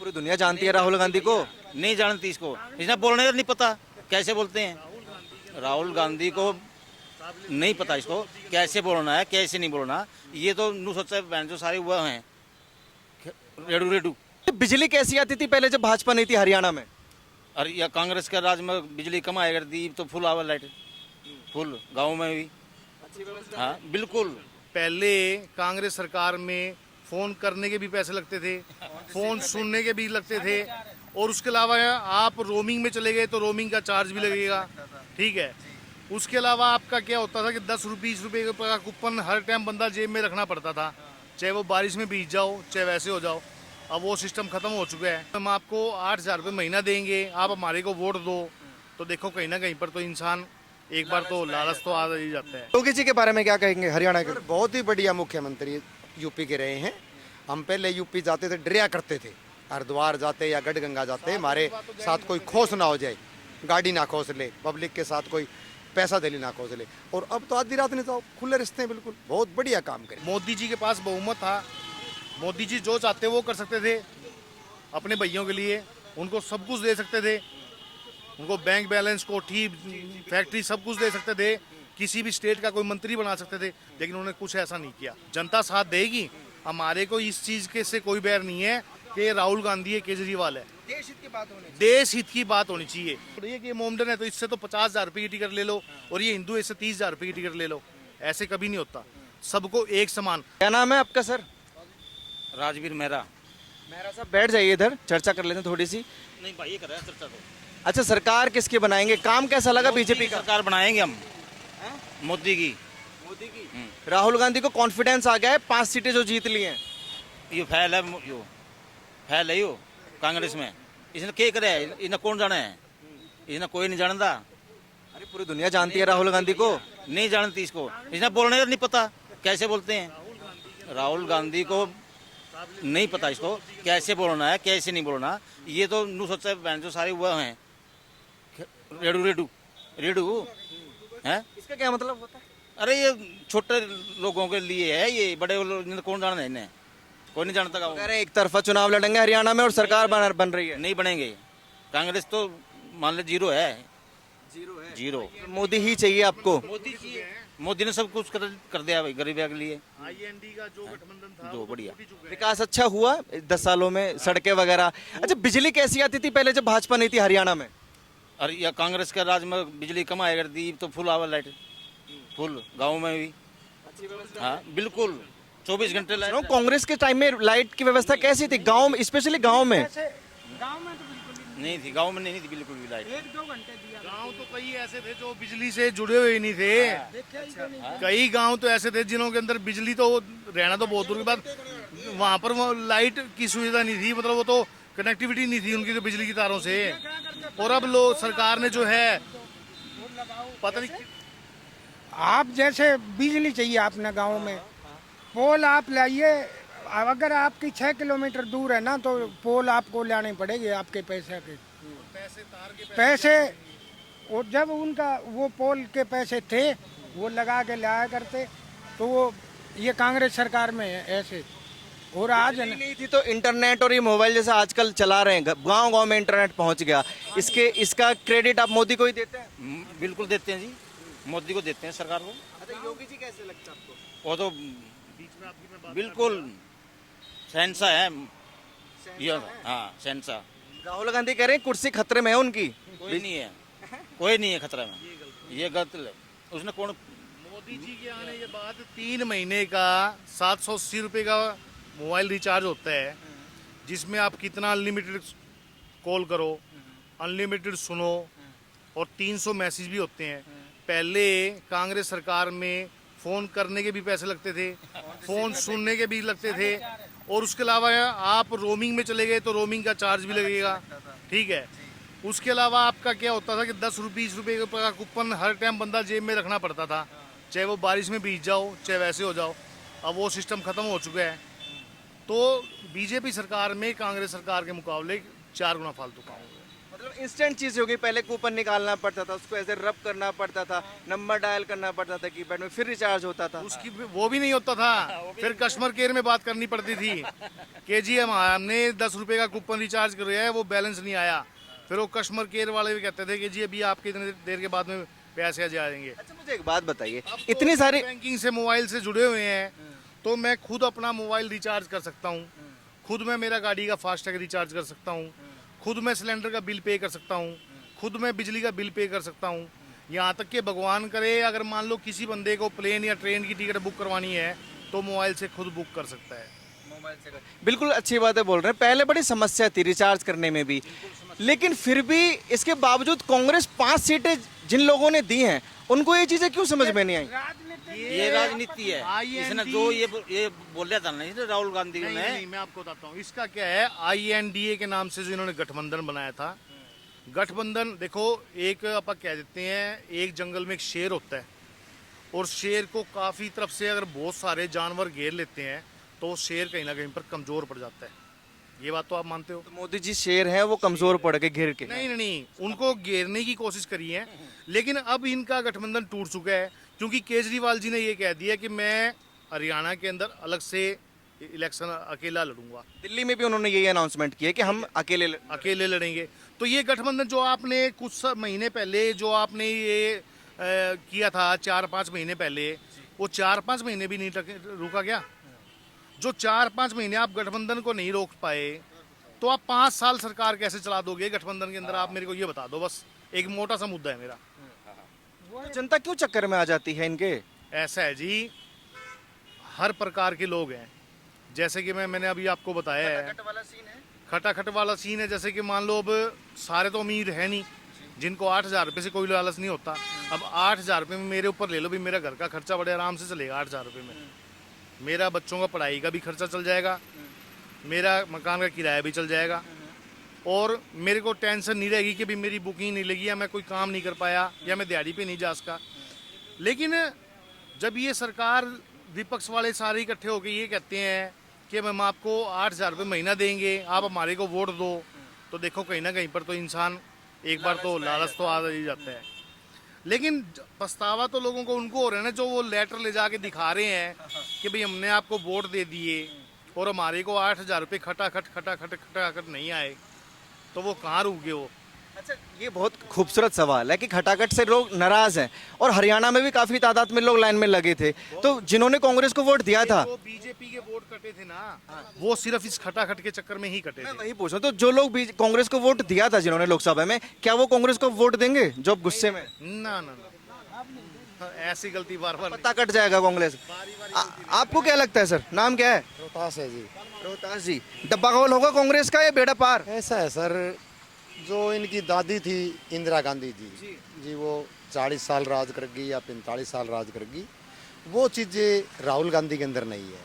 पूरी दुनिया जानती है राहुल गांधी को। नहीं जानती इसको, इसने बोलने का नहीं पता, कैसे बोलते हैं। राहुल गांधी को नहीं पता इसको कैसे बोलना है कैसे नहीं बोलना। ये तो नू सोचता है बहन जो सारे हुआ हैं रेडू रेडू। बिजली कैसी आती थी पहले जब भाजपा नहीं थी हरियाणा में? और या कांग्रेस के राज में बिजली कम आया करती तो फुल आवर लाइट, फुल गाँव में भी। हाँ बिल्कुल। पहले कांग्रेस सरकार में फ़ोन करने के भी पैसे लगते थे, फ़ोन सुनने के भी लगते थे, और उसके अलावा आप रोमिंग में चले गए तो रोमिंग का चार्ज भी लगेगा, ठीक है। उसके अलावा आपका क्या होता था कि 10 रुपये 20 रुपये का कूपन हर टाइम बंदा जेब में रखना पड़ता था, चाहे वो बारिश में भीग जाओ चाहे वैसे हो जाओ। अब वो सिस्टम ख़त्म हो चुका है। हम आपको 8,000 रुपये महीना देंगे, आप हमारे को वोट दो, तो देखो कहीं ना कहीं पर तो इंसान एक बार तो लालच तो आ ही जाता है। योगी जी के बारे में क्या कहेंगे हरियाणा के? बहुत ही बढ़िया मुख्यमंत्री यूपी के रहे हैं। हम पहले यूपी जाते थे डरिया करते थे, हरिद्वार जाते या गढ़गंगा जाते हमारे साथ कोई खोस ना हो जाए, गाड़ी ना खोस ले, पब्लिक के साथ कोई पैसा दिली ना खोस ले। और अब तो आधी रात नहीं जाओ, खुले रिश्ते हैं, बिल्कुल बहुत बढ़िया काम करे। मोदी जी के पास बहुमत था, मोदी जी जो चाहते वो कर सकते थे अपने भैयों के लिए, उनको सब कुछ दे सकते थे, उनको बैंक बैलेंस कोठी फैक्ट्री सब कुछ दे सकते थे, किसी भी स्टेट का कोई मंत्री बना सकते थे, लेकिन उन्होंने कुछ ऐसा नहीं किया। जनता साथ देगी, हमारे को इस चीज के से कोई बैर नहीं है कि राहुल गांधी है केजरीवाल है। देश हित की बात होनी चाहिए। और ये मोमडन है तो इससे तो 50,000 रुपये की टिकट ले लो, और ये हिंदू इससे 30,000 रुपये की टिकट ले लो, ऐसे कभी नहीं होता। सबको एक समान। क्या नाम है आपका सर? राजवीर मेहरा। मेहरा साहब बैठ जाइए, इधर चर्चा कर लेते हैं थोड़ी सी। नहीं भाई ये कर रहे हैं चर्चा तो। अच्छा, सरकार किसकी बनाएंगे? काम कैसा लगा बीजेपी का? सरकार बनाएंगे हम मोदी की। राहुल गांधी को कॉन्फिडेंस आ गया है, 5 सीटें जो जीत ली हैं। यो फैल है, यो फैल है यो कांग्रेस में। इसने क्या करे, इसने कौन जाने है, इसने कोई नहीं जानता। अरे पूरी दुनिया जानती है राहुल गांधी को। नहीं जानती इसको, इसने बोलने का नहीं पता, कैसे बोलते हैं। राहुल गांधी को नहीं पता इसको कैसे बोलना है कैसे नहीं बोलना। ये तो नू सोचता है बहन जो सारे हुआ हैं रेडू रेडू रेडू हैं। इसका क्या मतलब होता है? अरे ये छोटे लोगों के लिए है, ये बड़े लोग कौन जाना है इन्हें, कोई नहीं जानता। कह रहे हैं एक तरफा चुनाव लड़ेंगे हरियाणा में और सरकार बन रही है। नहीं बनेंगे, कांग्रेस तो मान ले जीरो है। जीरो। मोदी ही चाहिए आपको? मोदी ने सब कुछ कर दिया भाई गरीब के लिए। IND का जो गठबंधन था जो बढ़िया विकास अच्छा हुआ 10 सालों में, सड़कें वगैरह। अच्छा, बिजली कैसी आती थी पहले जब भाजपा नहीं थी हरियाणा में? और या कांग्रेस के राज में बिजली कम आया करती तो फुल आवर लाइट, फुल गाँव में भी। हाँ बिल्कुल 24 घंटे लाइट। कांग्रेस के टाइम में लाइट की व्यवस्था कैसी थी गांव में, स्पेशली गांव में? नहीं थी, गाँव में नहीं थी बिल्कुल भी लाइट। 1-2 घंटे दिया। गांव तो कई ऐसे थे जो बिजली से जुड़े हुए ही नहीं थे। कई गांव तो ऐसे थे जिनों के अंदर बिजली तो रहना तो बहुत दूर की बात, वहां पर वो लाइट की सुविधा नहीं थी, मतलब वो तो कनेक्टिविटी नहीं थी उनकी तो बिजली की तारों से। और अब लोग सरकार ने जो है पता नहीं, आप जैसे बिजली चाहिए आपने गांव में, पोल आप लाइए। अगर आपकी 6 किलोमीटर दूर है ना तो पोल आपको लाने पड़ेंगे, आपके पैसे के पैसे। और जब उनका वो पोल के पैसे थे वो लगा के लाया करते, तो वो ये कांग्रेस सरकार में है ऐसे। और आज नहीं थी तो इंटरनेट और ये मोबाइल जैसा आजकल चला रहे हैं, गांव गांव में इंटरनेट पहुंच गया, इसका क्रेडिट आप मोदी को ही देते हैं? बिल्कुल देते हैं जी, मोदी को देते हैं, सरकार को। अच्छा, योगी जी कैसे लगता है आपको? वो तो बिल्कुल शहंशाह है ये। हाँ शहंशाह। राहुल गांधी कह रहे हैं कुर्सी खतरे में है उनकी। कोई नहीं है, कोई नहीं है खतरा में, ये गलत है। उसने कौन, मोदी जी के आने के बाद 3 महीने का 780 रुपये का मोबाइल रिचार्ज होता है, जिसमें आप कितना अनलिमिटेड कॉल करो, अनलिमिटेड सुनो, और 300 मैसेज भी होते हैं। पहले कांग्रेस सरकार में फ़ोन करने के भी पैसे लगते थे, फ़ोन सुनने के भी लगते थे, और उसके अलावा आप रोमिंग में चले गए तो रोमिंग का चार्ज भी लगेगा, ठीक है। उसके अलावा आपका क्या होता था कि 10 रुपये 20 रुपये का कूपन हर टाइम बंदा जेब में रखना पड़ता था, चाहे वो बारिश में भीग जाओ चाहे वैसे हो जाओ। अब वो सिस्टम ख़त्म हो चुका है। तो बीजेपी सरकार में कांग्रेस सरकार के मुकाबले 4 गुना फालतू काम हो गया। मतलब इंस्टेंट चीज हो गई, पहले कूपन निकालना पड़ता था, उसको ऐसे रब करना पड़ता था, नंबर डायल करना पड़ता था कीपैड में, फिर रिचार्ज होता था। उसकी वो भी नहीं होता था, फिर कस्टमर केयर में बात करनी पड़ती थी कि जी हमने 10 रुपए का कूपन रिचार्ज कराया है, वो बैलेंस नहीं आया। फिर वो कस्टमर केयर वाले भी कहते थे कि जी अभी आपके इतनी देर के बाद में पैसे आ जाएंगे। अच्छा मुझे एक बात बताइए, इतनी सारी बैंकिंग से मोबाइल से जुड़े हुए हैं, तो मैं खुद अपना मोबाइल रिचार्ज कर सकता हूँ, खुद मैं मेरा गाड़ी का फास्टैग रिचार्ज कर सकता हूँ, खुद मैं सिलेंडर का बिल पे कर सकता हूँ, खुद मैं बिजली का बिल पे कर सकता हूँ। यहाँ तक कि भगवान करे अगर मान लो किसी बंदे को प्लेन या ट्रेन की टिकट बुक करवानी है तो मोबाइल से खुद बुक कर सकता है। मोबाइल से बिल्कुल अच्छी बातें बोल रहे हैं। पहले बड़ी समस्या थी रिचार्ज करने में भी, लेकिन फिर भी इसके बावजूद कांग्रेस 5 सीटें जिन लोगों ने दी हैं उनको ये चीजें क्यों समझ में नहीं आई? ये राजनीति है। इसने जो ये बोला था ना इसने राहुल गांधी ने, नहीं, मैं आपको बताता हूँ इसका क्या है। INDA के नाम से जो इन्होंने गठबंधन बनाया था, गठबंधन देखो एक आप कह देते हैं एक जंगल में एक शेर होता है और शेर को काफी तरफ से अगर बहुत सारे जानवर घेर लेते हैं तो शेर कहीं ना कहीं पर कमजोर पड़ जाता है। ये बात तो आप मानते हो? तो मोदी जी शेर हैं, वो कमजोर पड़ गए घिर के। नहीं नहीं नहीं, उनको घेरने की कोशिश करी है, लेकिन अब इनका गठबंधन टूट चुका है क्योंकि केजरीवाल जी ने ये कह दिया कि मैं हरियाणा के अंदर अलग से इलेक्शन अकेला लड़ूंगा। दिल्ली में भी उन्होंने यही अनाउंसमेंट किया कि हम अकेले लड़ेंगे। तो ये गठबंधन जो आपने कुछ महीने पहले जो आपने ये किया था 4-5 महीने पहले, वो 4-5 महीने भी नहीं रुका क्या? जो 4-5 महीने आप गठबंधन को नहीं रोक पाए तो आप 5 साल सरकार कैसे चला दोगे गठबंधन के अंदर? आप मेरे को ये बता दो, बस एक मोटा सा मुद्दा है मेरा। तो जनता क्यों चक्कर में आ जाती है इनके? ऐसा है जी, हर प्रकार के लोग हैं, जैसे कि मैंने अभी आपको बताया है खटाखट वाला सीन है। जैसे कि मान लो अब सारे तो अमीर है नहीं जिनको 8,000 रुपये से कोई लालच नहीं होता। अब 8,000 रुपये में मेरे ऊपर ले लो भी, मेरा घर का खर्चा बड़े आराम से चलेगा 8,000 रुपये में। मेरा बच्चों का पढ़ाई का भी खर्चा चल जाएगा, मेरा मकान का किराया भी चल जाएगा और मेरे को टेंशन नहीं रहेगी कि भी मेरी बुकिंग नहीं लगी या मैं कोई काम नहीं कर पाया या मैं दिहाड़ी पे नहीं जा सका। लेकिन जब ये सरकार विपक्ष वाले सारे इकट्ठे होकर ये कहते हैं कि हम आपको 8,000 रुपये महीना देंगे, आप हमारे को वोट दो, तो देखो कहीं ना कहीं पर तो इंसान एक बार तो लालच तो आ ही जाता है। लेकिन पछतावा तो लोगों को उनको हो रहा है ना जो वो लेटर ले जाके दिखा रहे हैं कि भाई हमने आपको वोट दे दिए और हमारे को 8,000 रुपये खटाखट नहीं आए, तो वो कहाँ रुक गए वो? अच्छा ये बहुत खूबसूरत सवाल है कि खटाखट से लोग नाराज हैं और हरियाणा में भी काफी तादाद में लोग लाइन में लगे थे, तो जिन्होंने कांग्रेस को वोट दिया था, जो बीजेपी के वोट कटे थे ना, वो सिर्फ इस खटाखट के चक्कर में ही कटे मैं थे। वही पूछ रहा हूं, तो जो लोग कांग्रेस को वोट दिया था जिन्होंने लोकसभा में, क्या वो कांग्रेस को वोट देंगे जो अब गुस्से में? ना ना ना, ऐसी गलती बार बार पता कट जाएगा कांग्रेस। आपको क्या लगता है सर, नाम क्या है? रोहतास है जी। रोहतास जी, डब्बा गोल होगा कांग्रेस का या बेड़ा पार? ऐसा है सर, जो इनकी दादी थी इंदिरा गांधी जी वो 40 साल राज करेगी या 45 साल राज करेगी, वो चीज़ें राहुल गांधी के अंदर नहीं है।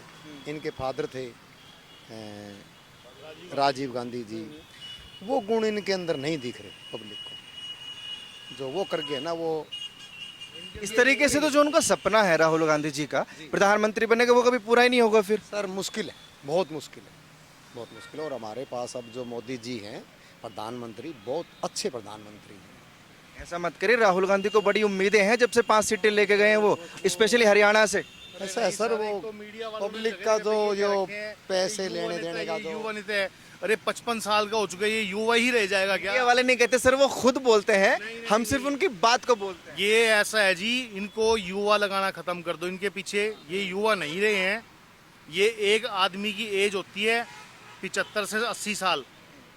इनके फादर थे राजीव गांधी जी, वो गुण इनके अंदर नहीं दिख रहे पब्लिक को। जो वो कर गए ना, वो इस तरीके से तो जो उनका सपना है राहुल गांधी जी का प्रधानमंत्री बनने का, वो कभी पूरा ही नहीं होगा फिर। सर मुश्किल है, बहुत मुश्किल है, बहुत मुश्किल है। और हमारे पास अब जो मोदी जी हैं प्रधानमंत्री, बहुत अच्छे प्रधानमंत्री हैं। ऐसा मत करिए, राहुल गांधी को बड़ी उम्मीदें हैं जब से 5 सीटें लेके गए हैं वो, स्पेशली हरियाणा से। ऐसा है सर, वो पब्लिक का जो पैसे लेने देने का जो युवा नेता है, अरे 55 साल का हो चुका है, ये युवा ही रह जाएगा क्या? ये वाले नहीं कहते सर, वो खुद बोलते हैं, हम सिर्फ उनकी बात को बोलते हैं। ये ऐसा है जी, इनको युवा लगाना खत्म कर दो। इनके पीछे ये युवा नहीं रहे हैं। ये एक आदमी की एज होती है 75 से 80 साल,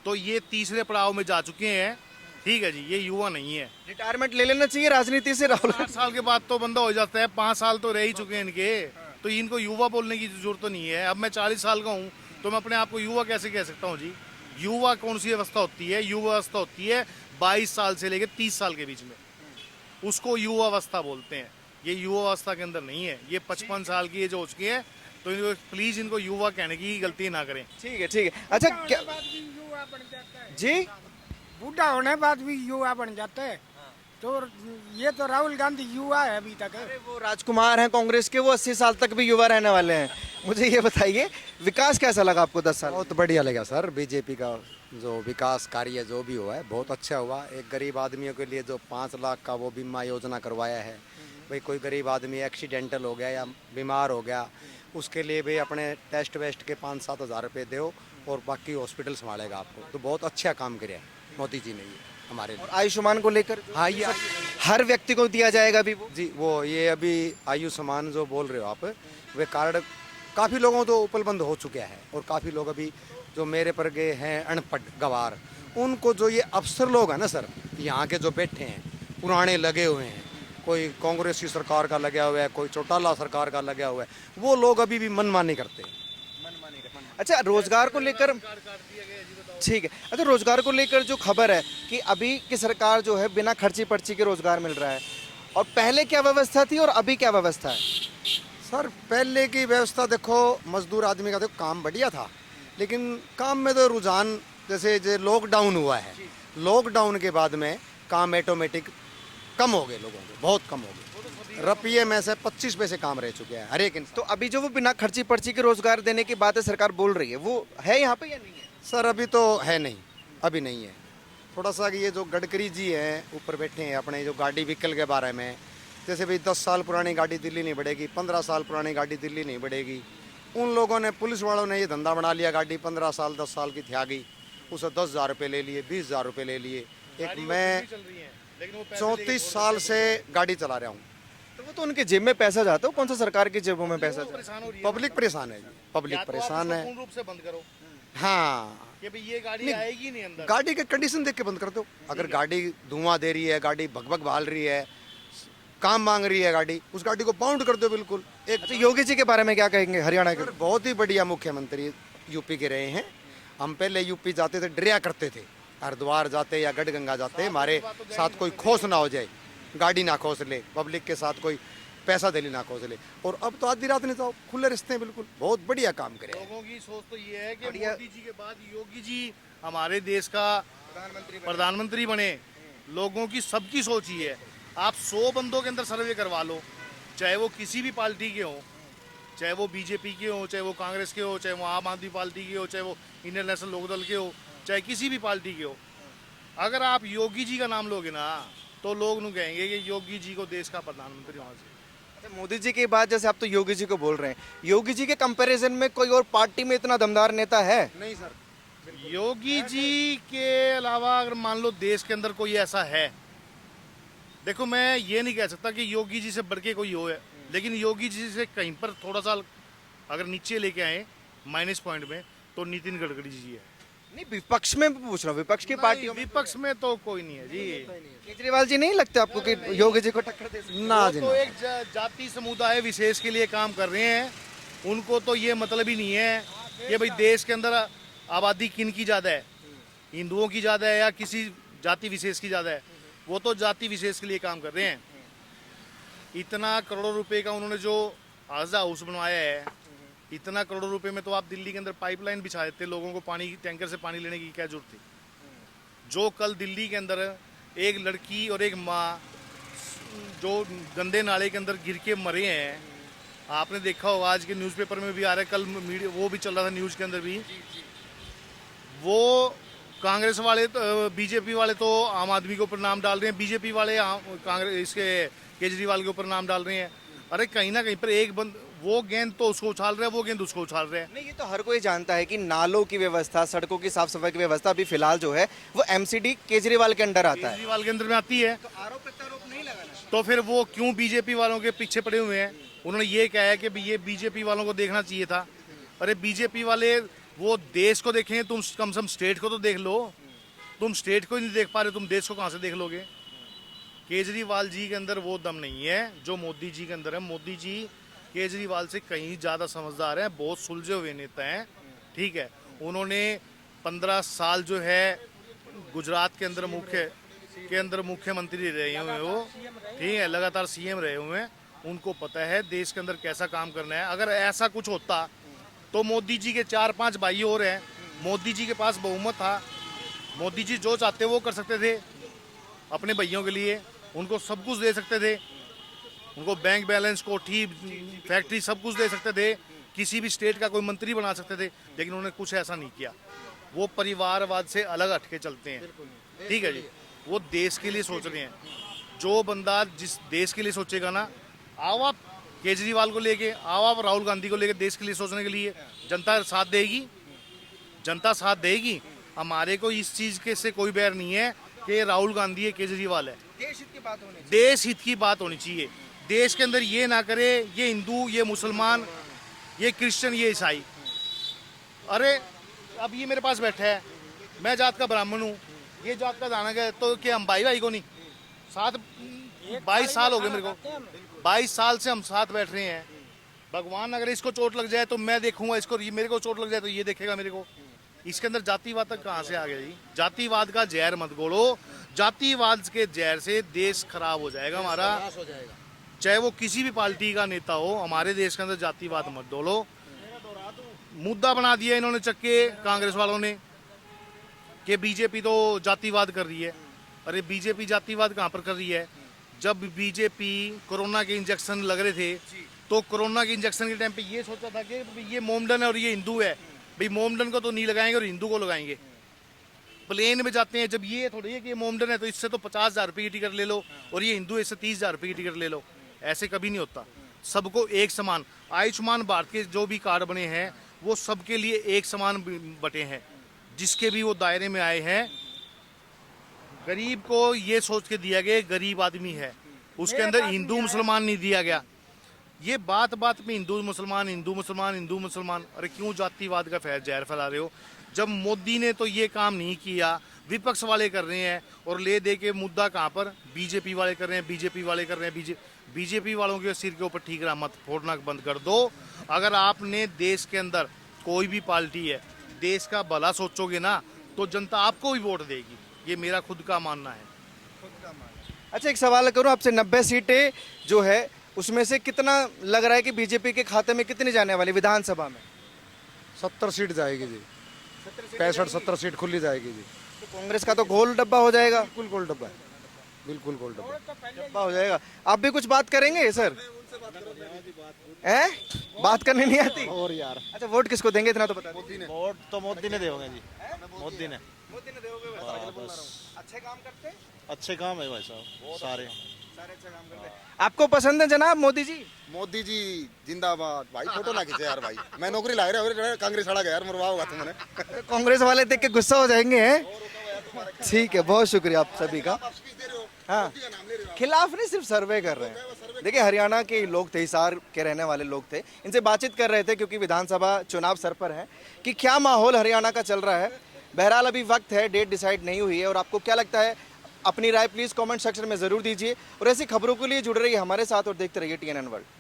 तो ये तीसरे पड़ाव में जा चुके हैं। ठीक है जी, ये युवा नहीं है। रिटायरमेंट ले लेना चाहिए राजनीति से राहुल। 8 साल के बाद तो बंदा हो जाता है, 5 साल तो रह ही चुके हैं इनके, तो इनको युवा बोलने की जरूरत तो नहीं है। अब मैं 40 साल का हूँ तो मैं अपने आप को युवा कैसे कह सकता हूँ जी? युवा कौन सी अवस्था होती है? युवा अवस्था होती है 22 साल से लेकर 30 साल के बीच में, उसको युवा अवस्था बोलते हैं। ये युवा अवस्था के अंदर नहीं है, ये 55 साल की एज हो चुकी है, तो इनको प्लीज इनको युवा कहने की गलती ना करें। ठीक है ठीक है। अच्छा क्या बाद भी युवा बन जाता है जी, बूढ़ा होने बाद भी युवा बन जाता है। तो ये तो राहुल गांधी युवा है अभी तक। अरे वो राजकुमार हैं कांग्रेस के, वो 80 साल तक भी युवा रहने वाले हैं। मुझे ये बताइए विकास कैसा लगा आपको 10 साल? बहुत बढ़िया लगा सर। बीजेपी का जो विकास कार्य जो भी हुआ है बहुत अच्छा हुआ। एक गरीब आदमियों के लिए जो 5 लाख का वो बीमा योजना करवाया है, भाई कोई गरीब आदमी एक्सीडेंटल हो गया या बीमार हो गया उसके लिए भी अपने टेस्ट वेस्ट के 5-7 हज़ार रुपये दो और बाकी हॉस्पिटल संभालेगा आपको। तो बहुत अच्छा काम किया है मोदी जी ने ये हमारे लिए। और आयुष्मान को लेकर हाँ ये हर व्यक्ति को दिया जाएगा अभी वो? जी वो ये अभी आयुष्मान जो बोल रहे हो आप, वे कार्ड काफ़ी लोगों तो उपलब्ध हो चुका है और काफ़ी लोग अभी जो मेरे पर गए हैं अनपढ़ गवार, उनको जो ये अफसर लोग हैं ना सर यहाँ के जो बैठे हैं पुराने लगे हुए हैं, कोई कांग्रेस की सरकार का लगा हुआ है, कोई चौटाला सरकार का लगा हुआ है, वो लोग अभी भी मनमानी करते हैं। अच्छा रोजगार को लेकर, ठीक है, अच्छा रोजगार को लेकर जो खबर है कि अभी की सरकार जो है बिना खर्ची पर्ची के रोजगार मिल रहा है, और पहले क्या व्यवस्था थी और अभी क्या व्यवस्था है? सर पहले की व्यवस्था देखो, मजदूर आदमी का देखो काम बढ़िया था, लेकिन काम में तो रुझान जैसे जो लॉकडाउन हुआ है, लॉकडाउन के बाद में काम ऑटोमेटिक कम हो गए, लोगों के बहुत कम हो गए। रुपये में से 25 पैसे काम रह चुके हैं हर एक इंसान। तो अभी जो वो बिना खर्ची पर्ची के रोजगार देने की बात है सरकार बोल रही है, वो है यहाँ पे या नहीं है? सर अभी तो है नहीं, अभी नहीं है। थोड़ा सा ये जो गडकरी जी हैं ऊपर बैठे हैं अपने जो गाड़ी व्हीकल के बारे में, जैसे भाई 10 साल पुरानी गाड़ी दिल्ली नहीं बढ़ेगी, 15 साल पुरानी गाड़ी दिल्ली नहीं बढ़ेगी। उन लोगों ने, पुलिस वालों ने ये धंधा बना लिया, गाड़ी 15 साल 10 साल की थी आ गई, उसे 10,000 रुपये ले लिए, 20,000 रुपये ले लिए। एक मैं 34 साल से गाड़ी चला रहा हूँ। तो वो तो उनके जेब में पैसा जाता है, कौन सा सरकार की जेबों में पैसा जाता है? पब्लिक परेशान है जी, पब्लिक परेशान है। पूर्ण रूप से बंद करो हाँ कि भाई ये गाड़ी आएगी नहीं अंदर। गाड़ी के कंडीशन देख के बंद कर दो। अगर गाड़ी धुआं दे रही है, गाड़ी भगभग भाल रही है, काम मांग रही है गाड़ी, उस गाड़ी को बाउंड कर दो बिल्कुल। एक अच्छा योगी जी के बारे में क्या कहेंगे हरियाणा के? बहुत ही बढ़िया मुख्यमंत्री यूपी के रहे हैं। हम पहले यूपी जाते थे डरिया करते थे, हरिद्वार जाते या गढ़गंगा जाते हमारे साथ कोई खोस ना हो जाए, गाड़ी ना खोस ले, पब्लिक के साथ कोई पैसा दिली ना खोस ले। और अब तो आधी रात नहीं जाओ, खुले रिश्ते हैं बिल्कुल। बहुत बढ़िया काम करे। लोगों की सोच तो ये है कि मोदी जी के बाद योगी जी हमारे देश का प्रधानमंत्री बने। लोगों की सबकी सोच ही है। आप 100 बंदों के अंदर सर्वे करवा लो, चाहे वो किसी भी पार्टी के हो, चाहे वो बीजेपी के हो, चाहे वो कांग्रेस के हो, चाहे वो आम आदमी पार्टी के हो, चाहे वो इंडियन नेशनल लोकदल के हो, चाहे किसी भी पार्टी के हो, अगर आप योगी जी का नाम लोगे ना तो लोग नहीं कहेंगे कि योगी जी को देश का प्रधानमंत्री होना चाहिए। अच्छा मोदी जी के बाद जैसे आप तो योगी जी को बोल रहे हैं, योगी जी के कंपैरिजन में कोई और पार्टी में इतना दमदार नेता है? नहीं सर, योगी जी के अलावा अगर मान लो देश के अंदर कोई ऐसा है, देखो मैं ये नहीं कह सकता कि योगी जी से बढ़ के कोई हो है, लेकिन योगी जी से कहीं पर थोड़ा सा अगर नीचे लेके आए माइनस पॉइंट में तो नितिन गडकरी जी है। नहीं विपक्ष में पूछ रहा हूँ, विपक्ष की पार्टियों में। विपक्ष में तो कोई नहीं है जी। केजरीवाल जी नहीं लगते आपको कि योगी जी को टक्कर दे सकते? ना वो जी तो ना। एक जाति समुदाय विशेष के लिए काम कर रहे हैं। उनको तो ये मतलब ही नहीं है कि भाई देश के अंदर आबादी किन की ज़्यादा है, हिंदुओं की ज़्यादा है या किसी जाति विशेष की ज़्यादा है। वो तो जाति विशेष के लिए काम कर रहे हैं। इतना करोड़ों रुपए का उन्होंने जो आज़ा हाउस बनवाया है, इतना करोड़ों रुपए में तो आप दिल्ली के अंदर पाइपलाइन बिछा देते, लोगों को पानी टैंकर से पानी लेने की क्या जरूरत थी। जो कल दिल्ली के अंदर एक लड़की और एक माँ जो गंदे नाले के अंदर गिर के मरे हैं, आपने देखा होगा आज के न्यूज़पेपर में भी आ रहा है, कल मीडिया वो भी चल रहा था न्यूज़ के अंदर भी। वो कांग्रेस वाले बीजेपी वाले तो आम आदमी के ऊपर नाम डाल रहे हैं, बीजेपी वाले कांग्रेस इसके केजरीवाल के ऊपर नाम डाल रहे हैं। अरे कहीं ना कहीं पर एक वो गेंद तो उसको उछाल रहा है, वो गेंद उसको उछाल रहे हैं। नहीं ये तो हर कोई जानता है कि नालों की व्यवस्था, सड़कों की साफ सफाई की व्यवस्था अभी फिलहाल जो है वो एमसीडी केजरीवाल के अंडर आता है। केजरीवाल के अंदर में आती है, तो आरोप प्रत्यारोप नहीं लगाना। तो फिर वो क्यों बीजेपी वालों के पीछे पड़े हुए हैं? उन्होंने ये कहा है कि ये बीजेपी वालों को देखना चाहिए था। अरे बीजेपी वाले वो देश को देखें, तुम कम से कम स्टेट को तो देख लो। तुम स्टेट को ही नहीं देख पा रहे, तुम देश को कहाँ से देख लोगे? केजरीवाल जी के अंदर वो दम नहीं है जो मोदी जी के अंदर है। मोदी जी केजरीवाल से कहीं ज़्यादा समझदार हैं, बहुत सुलझे हुए नेता हैं। ठीक है, उन्होंने 15 साल जो है गुजरात के अंदर मुख्यमंत्री रहे हुए हैं वो, ठीक है, लगातार सीएम रहे हुए हैं। उनको पता है देश के अंदर कैसा काम करना है। अगर ऐसा कुछ होता तो मोदी जी के 4-5 भाई और हैं, मोदी जी के पास बहुमत था, मोदी जी जो चाहते वो कर सकते थे अपने भाइयों के लिए। उनको सब कुछ दे सकते थे, उनको बैंक बैलेंस, कोठी, फैक्ट्री सब कुछ दे सकते थे, किसी भी स्टेट का कोई मंत्री बना सकते थे, लेकिन उन्होंने कुछ ऐसा नहीं किया। वो परिवारवाद से अलग हटके चलते हैं, ठीक है जी। वो देश के लिए सोच रहे हैं। जो बंदा जिस देश के लिए सोचेगा ना, आओ आप केजरीवाल को लेके, आओ आप राहुल गांधी को लेके, देश के लिए सोचने के लिए जनता साथ देगी, जनता साथ देगी। हमारे को इस चीज़ के से कोई बैर नहीं है कि राहुल गांधी है, केजरीवाल है। देश हित की बात होनी चाहिए। देश हित की बात होनी चाहिए। देश के अंदर ये ना करे ये हिंदू, ये मुसलमान, ये क्रिश्चियन, ये ईसाई। अरे अब ये मेरे पास बैठा है, मैं जात का ब्राह्मण हूँ, ये जात का दानक है, तो क्या हम भाई भाई को नहीं? साथ 22 साल हो गए मेरे को, 22 साल से हम साथ बैठ रहे हैं। भगवान अगर इसको चोट लग जाए तो मैं देखूंगा इसको, मेरे को चोट लग जाए तो ये देखेगा मेरे को। इसके अंदर जातिवाद तक कहाँ से आ गया जी? जातिवाद का जहर मत घोलो। जातिवाद के जहर से देश खराब हो जाएगा हमारा, चाहे वो किसी भी पार्टी का नेता हो। हमारे देश के अंदर जातिवाद मत डोलो। मुद्दा बना दिया इन्होंने चक्के कांग्रेस वालों ने कि बीजेपी तो जातिवाद कर रही है। अरे बीजेपी जातिवाद कहाँ पर कर रही है? जब बीजेपी कोरोना के इंजेक्शन लग रहे थे तो कोरोना के इंजेक्शन के टाइम पे ये सोचा था कि ये मोमडन है और ये हिंदू है, भाई मोमडन को तो नहीं लगाएंगे और हिंदू को लगाएंगे। प्लेन में जाते हैं, जब ये थोड़ी है कि ये मोमडन है तो इससे तो 50,000 रुपये की टिकट ले लो और ये हिंदू है इससे 30,000 रुपये की टिकट ले लो। ऐसे कभी नहीं होता। सबको एक समान। आयुष्मान भारत के जो भी कार्ड बने हैं वो सबके लिए एक समान बटे हैं, जिसके भी वो दायरे में आए हैं। गरीब को ये सोच के दिया गया गरीब आदमी है, उसके अंदर हिंदू मुसलमान नहीं दिया गया। ये बात बात में हिंदू मुसलमान, हिंदू मुसलमान, हिंदू मुसलमान। अरे क्यों जातिवाद का जहर फैला रहे हो? जब मोदी ने तो ये काम नहीं किया, विपक्ष वाले कर रहे हैं। और ले दे के मुद्दा कहाँ पर? बीजेपी वाले कर रहे हैं, बीजेपी वाले कर रहे हैं। बीजेपी वालों के सिर के ऊपर ठीकरा मत फोड़ना बंद कर दो। अगर आपने देश के अंदर कोई भी पार्टी है, देश का भला सोचोगे ना तो जनता आपको ही वोट देगी। ये मेरा खुद का मानना है। अच्छा, एक सवाल करूं आपसे, 90 सीटें जो है उसमें से कितना लग रहा है कि बीजेपी के खाते में कितनी जाने वाली विधानसभा में? 70 सीट जाएगी जी, 65-70 सीट खुली जाएगी जी। तो कांग्रेस का तो गोल डब्बा हो जाएगा। बिल्कुल गोल डब्बा है, बिल्कुल गोल डब्बा हो जाएगा। आप भी कुछ बात करेंगे सर? हैं? बात करने नहीं आती? और यार, अच्छा, वोट किसको देंगे इतना तो बता दीजिए। वोट तो मोदी ने देंगे जी, मोदी ने। मोदी ने दोगे? अच्छे काम करते हैं? अच्छे काम है भाई साहब, सारे अच्छे काम करते हैं। आपको पसंद है जनाब मोदी जी? मोदी जी जिंदाबाद। भाई फोटो ना खींचे यार भाई, मैं नौकरी लग रहा है, कांग्रेस वाला गया यार, मरवा होगा तुमने। तो कांग्रेस वाले देख के गुस्सा हो जाएंगे हैं? ठीक है, बहुत शुक्रिया आप सभी का। हाँ, खिलाफ नहीं, सिर्फ सर्वे कर रहे हैं। देखिए, हरियाणा के लोग थे, हिसार के रहने वाले लोग थे, इनसे बातचीत कर रहे थे क्योंकि विधानसभा चुनाव सर पर है कि क्या माहौल हरियाणा का चल रहा है। बहरहाल अभी वक्त है, डेट डिसाइड नहीं हुई है। और आपको क्या लगता है? अपनी राय प्लीज़ कमेंट सेक्शन में ज़रूर दीजिए। और ऐसी खबरों के लिए जुड़ रहिए हमारे साथ और देखते रहिए TNN वर्ल्ड।